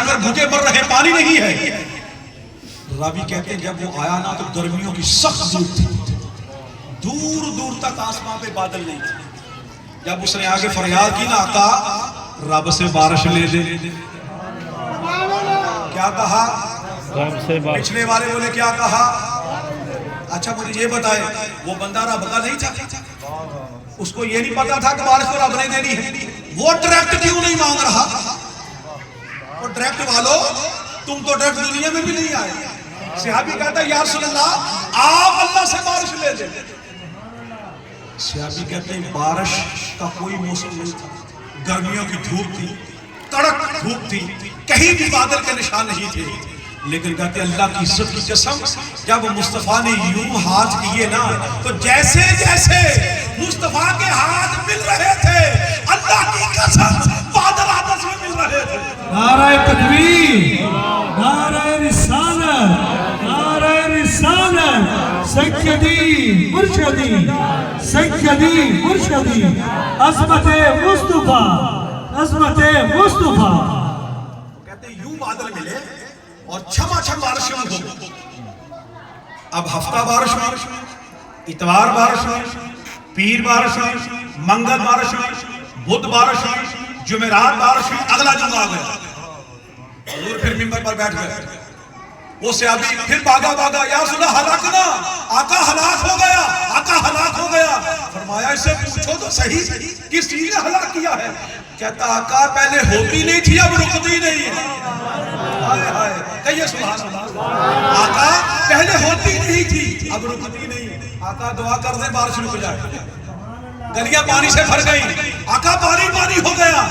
جانور بھوکے مر رہے پانی نہیں ہے. راوی کہتے ہیں جب وہ آیا نا تو گرمیوں کی سخت دھوپ تھی, دور دور تک آسمان پہ بادل نہیں تھے. جب اس نے آگے فریاد کی نا آقا رب سے بارش لے دے, کیا کہا؟ پچھلے والے بولے کیا کہا؟ اچھا مجھے یہ بتائے وہ بندہ رب کا نہیں تھا؟ اس کو یہ نہیں پتا تھا کہ بارش کو رب نے دینی ہے؟ وہ ڈائریکٹ کیوں نہیں مانگ رہا؟ وہ ڈائریکٹ والو تم تو ڈائریکٹ دنیا میں بھی نہیں آئے. صحابی کہتا ہے یا رسول اللہ آپ اللہ سے بارش لے دیں. صحابی کہتے ہیں بارش کا کوئی موسم نہیں تھا, گرمیوں کی دھوپ تھی, کڑک دھوپ تھی, کہیں بھی بادل کے نشان نہیں تھے. لیکن کہتے ہیں اللہ کی عزت کی قسم جب مصطفیٰ نے یوں ہاتھ کیے نا تو جیسے جیسے مصطفیٰ کے ہاتھ مل رہے تھے اللہ کی قسم بادل آپس میں مل رہے تھے. نعرہ تکبیر, نعرہ رسالت, نعرہ رسالت, سیدی مرشدی, سیدی مرشدی, عظمت مصطفیٰ, عظمت مصطفیٰ. کہتے ہیں یوں بادل ملے اور چھما چھم بارش شروع ہو گئی. اب ہفتہ بارش ہوئی, اتوار بارش ہوئی, پیر بارش ہوئی, منگل بارش ہوئی, بدھ بارش ہوئی, جمعرات بارش ہوئی, اگلا جمعہ آ گیا. حضور پھر منبر پر بیٹھ گئے. وہ صحابی پھر بھاگا یا رسول اللہ ہلاکنا, آقا ہلاک ہو گیا, آقا ہلاک ہو گیا. فرمایا اس سے پوچھو تو صحیح کس چیز نے ہلاک کیا ہے؟ کہتا آقا پہلے ہوتی نہیں تھی اب رکتی نہیں ہے. ہائے ہائے کہیے سبحان اللہ. آقا پہلے ہوتی نہیں تھی اب رکتی نہیں. آقا دعا کر دیں بارش رک جائے. گلیاں پانی سے بھر گئی, آقا پانی پانی ہو گیا.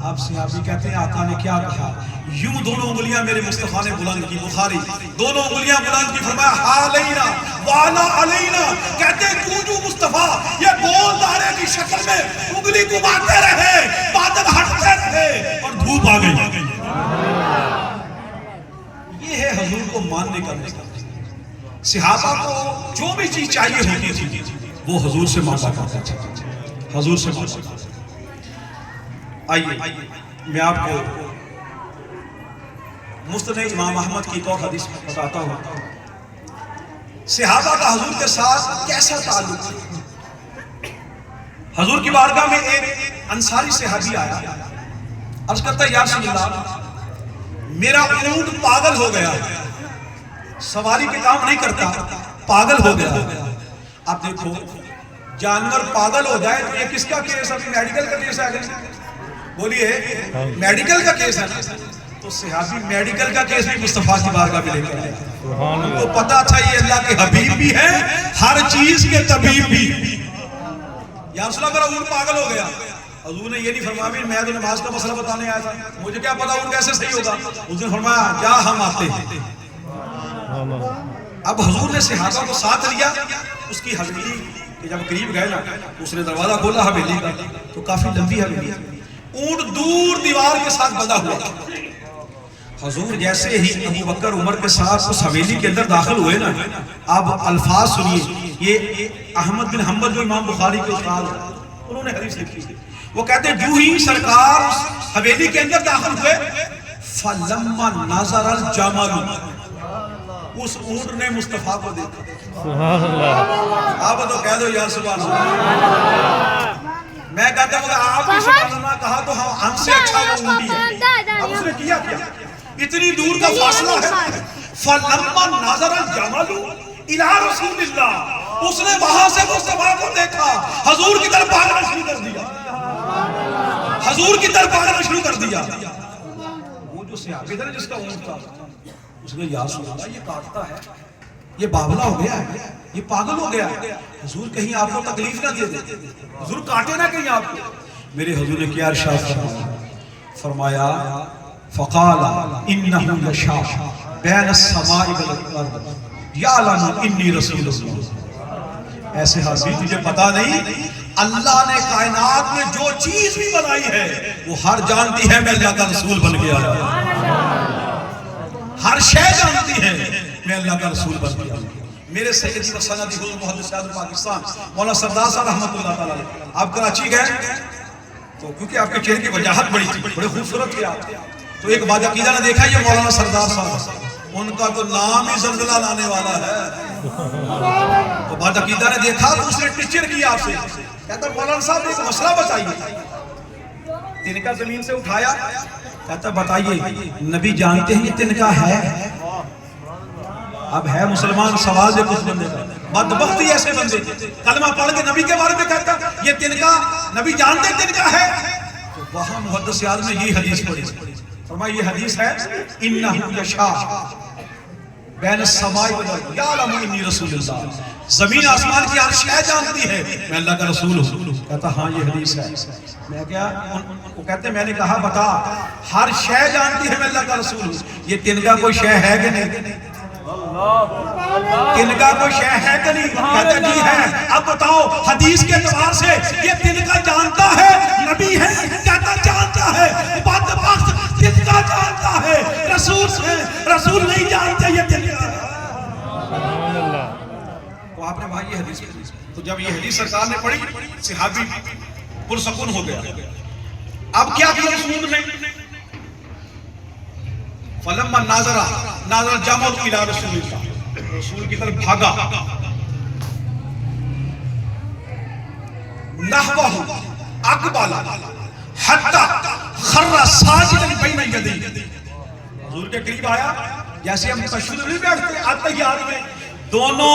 اب صحابی کہتے ہیں آقا نے کیا کہا؟ یوں دونوں انگلیاں میرے مصطفیٰ نے بلند کی, بخاری دونوں انگلیاں بلند کی, فرمایا حالینا والا علینا. کہتے ہیں جو مصطفیٰ یہ گول دارے کی شکل میں انگلی گھماتے رہے, بادل ہٹتے رہے اور دھوپ آ گئی. یہ ہے حضور کو ماننے کا طریقہ. صحابہ کو جو بھی چیز چاہیے ہوتی تھی وہ حضور سے مانگا کرتے تھے, حضور سے مانگا. آئیے میں آپ کو مستند امام احمد کی ایک اور حدیث بتاتا ہوں. صحابہ کا حضور کے ساتھ کیسا تعلق تھا. حضور کی بارگاہ میں ایک انصاری صحابی آیا, عرض کرتا ہے یا رسول اللہ میرا اونٹ پاگل ہو گیا, سواری کے کام نہیں کرتا, پاگل ہو گیا. آپ دیکھو جانور پاگل ہو جائے تو یہ کس کا کیس ہے؟ میڈیکل کا کیس ہے. بولیے میڈیکل کا کیس ہے. تو صحابی میڈیکل کا کیس بھی مصطفیٰ کی بارگاہ میں لے کر آئے. تو پتا تھا یہ اللہ کے حبیب بھی ہے, ہر چیز کے طبیب بھی. یا رسول اللہ میرا اونٹ پاگل ہو گیا. حضور نے یہ نہیں فرمایا میں تو نماز کا مسئلہ بتانے آیا تھا, مجھے کیا پتا اونٹ کیسے صحیح ہوگا. اس نے فرمایا جا ہم آتے ہیں. اب حضور نے صحابہ کو ساتھ لیا. اس کی حویلی کہ جب قریب گئے نا اس نے دروازہ کھولا حویلی کا, تو کافی لمبی حویلی, اونٹ دور دیوار کے ساتھ بندھا ہوا تھا. حضور جیسے ہی ابو بکر عمر کے ساتھ اس حویلی کے اندر داخل ہوئے نا, اب الفاظ سنیے. یہ احمد بن حنبل جو امام بخاری کے استاد ہیں انہوں نے حدیث لکھی. وہ کہتے ہیں جو ہی سرکار حویلی کے اندر داخل ہوئے فلما نظر الجمل, اس اونٹ نے مصطفیٰ کو دیکھا. سبحان اللہ. آپ تو کہہ دو یا سبحان اللہ. میں کہتا ہوں کہ آپ نے سبحان اللہ کہا تو ہم سے اچھا وہ اونٹی ہے. اب اس نے کیا اتنی دور کا فاصلہ ہے. فلما نظر الجمل الی رسول اللہ, اس نے وہاں سے مصطفیٰ کو دیکھا, حضور کی طرف بھاگنا شروع کر دیا, حضور کی طرف بھاگنا شروع کر دیا. وہ جو صحابی تھا جس کا اونٹ تھا اس نے یا رسول اللہ یہ کاٹتا ہے, یہ باولا ہو گیا ہے, یہ پاگل ہو گیا ہے, حضور کہیں آپ کو تکلیف نہ دے دے, حضور کاٹے نہ کہیں آپ کو. میرے حضور نے کیا ارشاد فرمایا فقال انه یشاء بین السماء والارض یعلم انی رسول اللہ. ایسے حاضر تجھے پتا نہیں اللہ نے کائنات میں جو چیز بھی بنائی ہے وہ ہر جانتی ہے میں اللہ کا رسول بن کے آیا ہوں, ہر شے جانتی ہے میں اللہ کا رسول بن کے آیا ہوں. میرے سیدی و سندی حضور محدث شاہد پاکستان مولانا سردار صاحب رحمۃ اللہ تعالی, آپ کراچی گئے تو کیونکہ آپ کے چہرے کی وجاہت بڑی تھی, بڑے خوبصورت تھے آپ, تو ایک باقاعدہ نے دیکھا یہ مولانا سردار صاحب، ان کا تو نام ہی زلزلہ لانے والا ہے. تو باقاعدہ نے دیکھا تو اس نے ٹیچر کیا آپ سے، کہتا مولانا صاحب ایک مسئلہ بتائیے. تنکا زمین سے اٹھایا، کہتا بتائیے نبی جانتے ہیں یہ تنکا ہے؟ اب ہے مسلمان سوال ہے کچھ بندے کا، بدبختی ایسے بندے کلمہ پڑھ کے نبی کے بارے میں کہتا یہ تنکا نبی جانتے تنکا ہے. تو وہاں محدث اعظم نے یہ حدیث پڑھی، فرمایا یہ حدیث ہے انہ یشاء بین السماء والارض یعلم انی رسول اللہ، زمین آسمان کی ہر شے جانتی ہے میں اللہ کا رسول ہوں. کہتا ہاں یہ حدیث ہے. میں کیا وہ کہتے میں نے کہا بتا ہر شے جانتی ہے میں اللہ کا رسول ہوں، یہ تنکا کوئی شے ہے کہ نہیں؟ تنکا کوئی شے ہے کہ نہیں؟ کہتا جی ہے. اب بتاؤ حدیث کے اعتبار سے یہ تنکا جانتا ہے نبی ہے؟ کہتا جانتا ہے. بدبخت تنکا جانتا ہے، رسول نہیں جانتے یہ تنکا. تو آپ نے بھائی یہ حدیث پڑھی، تو جب یہ حدیث سرکار نے پڑھی صحابی پرسکون ہو گیا. اب کیا کیا رسول نے؟ فلما ناظر جمع الى رسول اللہ، رسول کی طرف بھاگا. نحوہ اقبال حتی خر ساجدا بین یدیہ، حضور کے قریب آیا جیسے ہم تشہد نہیں بیٹھتے التحیات میں، دونوں